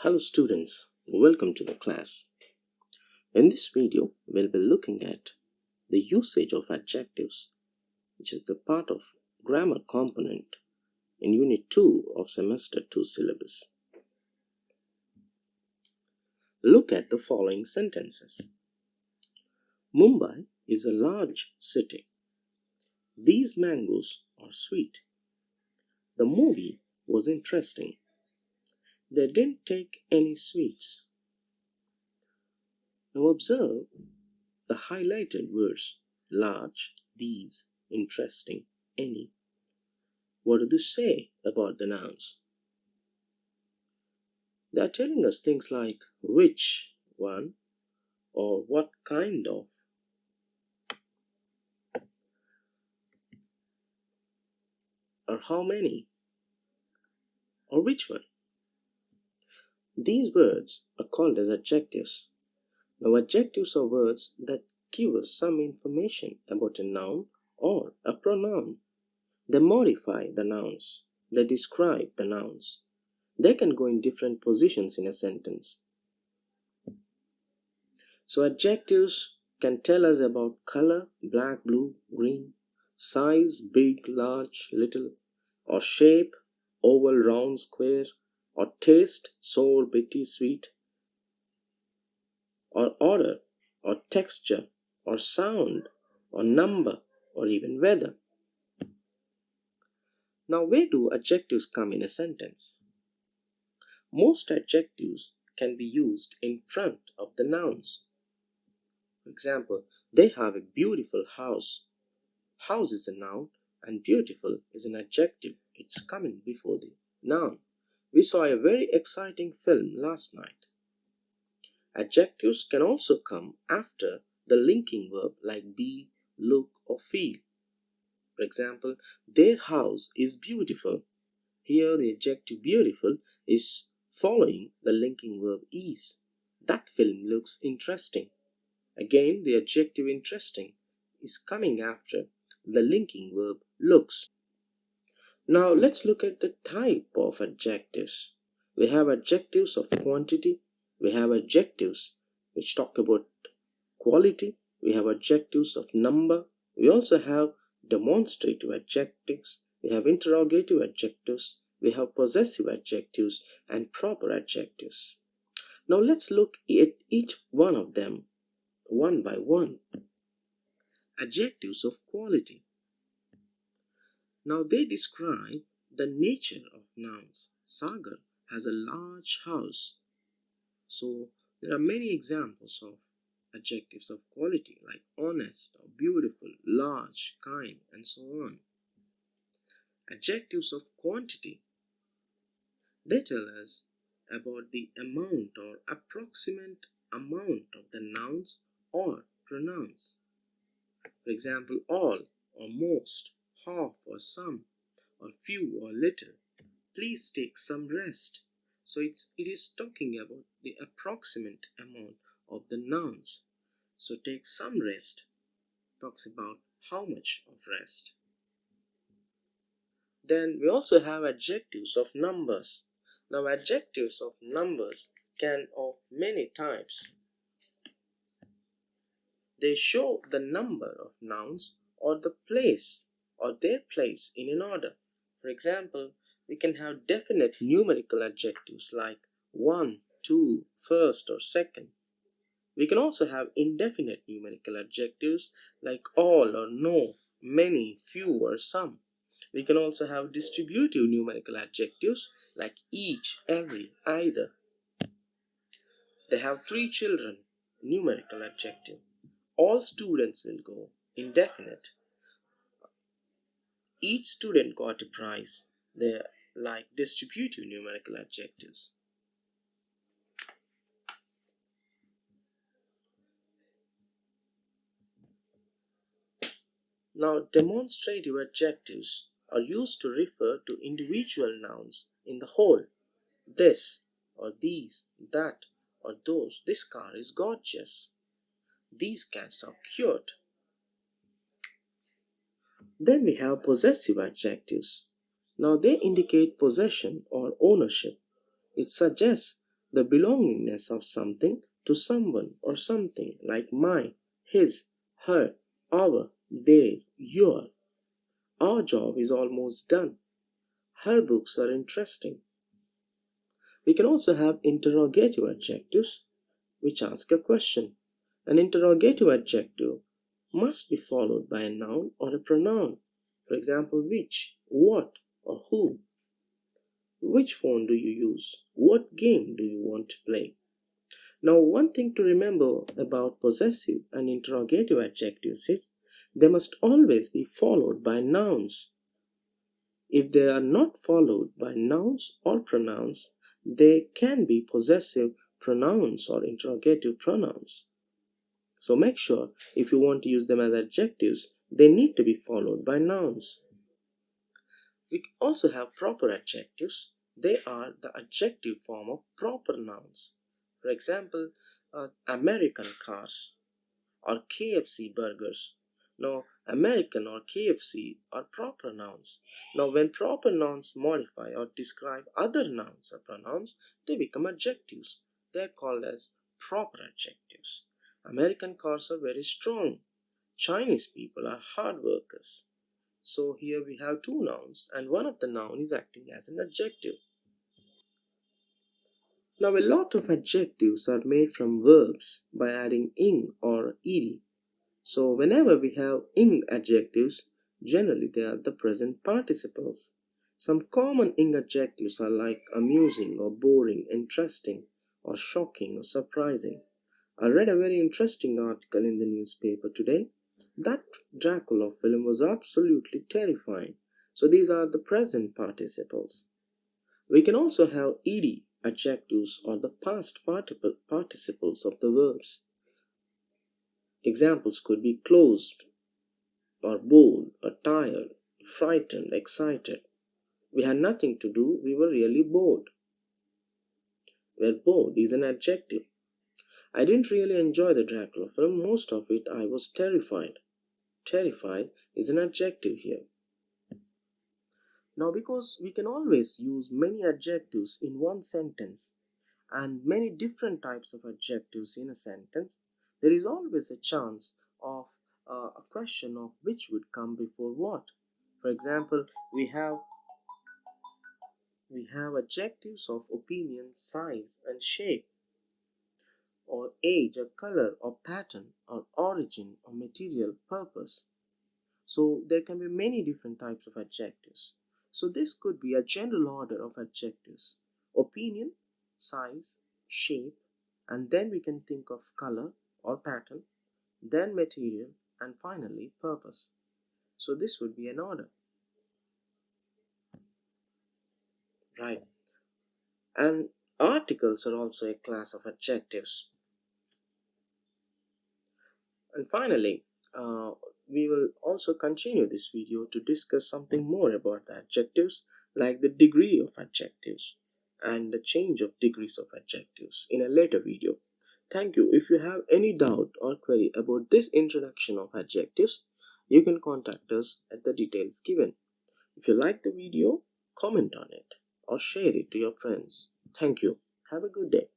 Hello students, welcome to the class. In this video, we'll be looking at the usage of adjectives, which is the part of grammar component in Unit 2 of Semester 2 syllabus. Look at the following sentences. Mumbai is a large city. These mangoes are sweet. The movie was interesting. They didn't take any sweets. Now observe the highlighted words large, these, interesting, any. What do they say about the nouns? They are telling us things like which one or what kind of. Or how many or which one. These words are called as adjectives. Now adjectives are words that give us some information about a noun or a pronoun. They modify the nouns. They describe the nouns. They can go in different positions in a sentence. So adjectives can tell us about color, black, blue, green, size, big, large, little, or shape, oval, round, square, or taste, sour, bitter, sweet, or order, or texture, or sound, or number, or even weather. Now, where do adjectives come in a sentence? Most adjectives can be used in front of the nouns. For example, they have a beautiful house. House is a noun and beautiful is an adjective. It's coming before the noun. We saw a very exciting film last night. Adjectives can also come after the linking verb like be, look, or feel. For example, their house is beautiful. Here the adjective beautiful is following the linking verb is. That film looks interesting. Again, the adjective interesting is coming after the linking verb looks. Now let's look at the type of adjectives. We have adjectives of quantity. We have adjectives which talk about quality. We have adjectives of number. We also have demonstrative adjectives. We have interrogative adjectives. We have possessive adjectives and proper adjectives. Now let's look at each one of them one by one. Adjectives of quality. Now they describe the nature of nouns. Sagar has a large house. So there are many examples of adjectives of quality like honest or beautiful, large, kind, and so on. Adjectives of quantity. They tell us about the amount or approximate amount of the nouns or pronouns. For example, all or most, half or some, or few or little. Please take some rest. So it is talking about the approximate amount of the nouns. So take some rest talks about how much of rest. Then we also have adjectives of numbers. Now adjectives of numbers can of many types. They show the number of nouns or the place or their place in an order. For example, we can have definite numerical adjectives like 1, 2, first or second. We can also have indefinite numerical adjectives like all or no, many, few or some. We can also have distributive numerical adjectives like each, every, either. They have 3 children, numerical adjective. All students will go, indefinite. Each student got a prize. They're like distributive numerical adjectives. Now, demonstrative adjectives are used to refer to individual nouns in the whole. This, or these, that, or those. This car is gorgeous. These cats are cute. Then we have possessive adjectives. Now they indicate possession or ownership. It suggests the belongingness of something to someone or something, like my, his, her, our, their, your. Our job is almost done. Her books are interesting. We can also have interrogative adjectives which ask a question. An interrogative adjective must be followed by a noun or a pronoun. For example, which, what, or who. Which phone do you use? What game do you want to play? Now, one thing to remember about possessive and interrogative adjectives is they must always be followed by nouns. If they are not followed by nouns or pronouns, they can be possessive pronouns or interrogative pronouns. So make sure if you want to use them as adjectives, they need to be followed by nouns. We also have proper adjectives. They are the adjective form of proper nouns. For example, American cars or KFC burgers. Now, American or KFC are proper nouns. Now, when proper nouns modify or describe other nouns or pronouns, they become adjectives. They are called as proper adjectives. American cars are very strong. Chinese people are hard workers. So here we have two nouns and one of the noun is acting as an adjective. Now a lot of adjectives are made from verbs by adding ing or ed. So whenever we have ing adjectives, generally they are the present participles. Some common ing adjectives are like amusing or boring, interesting or shocking or surprising. I read a very interesting article in the newspaper today. That Dracula film was absolutely terrifying. So these are the present participles. We can also have ed adjectives or the past participles of the verbs. Examples could be closed or bored or tired, frightened, excited. We had nothing to do, we were really bored. Where bored is an adjective. I didn't really enjoy the Dracula film, most of it I was terrified. Terrified is an adjective here. Now, because we can always use many adjectives in one sentence and many different types of adjectives in a sentence, there is always a chance of a question of which would come before what. For example, we have adjectives of opinion, size, and shape, or age, or color, or pattern, or origin, or material purpose. So there can be many different types of adjectives. So this could be a general order of adjectives: opinion, size, shape, and then we can think of color or pattern, then material, and finally purpose. So this would be an order, right? And articles are also a class of adjectives. And finally, we will also continue this video to discuss something more about the adjectives, like the degree of adjectives and the change of degrees of adjectives in a later video. Thank you. If you have any doubt or query about this introduction of adjectives, you can contact us at the details given. If you like the video, comment on it or share it to your friends. Thank you. Have a good day.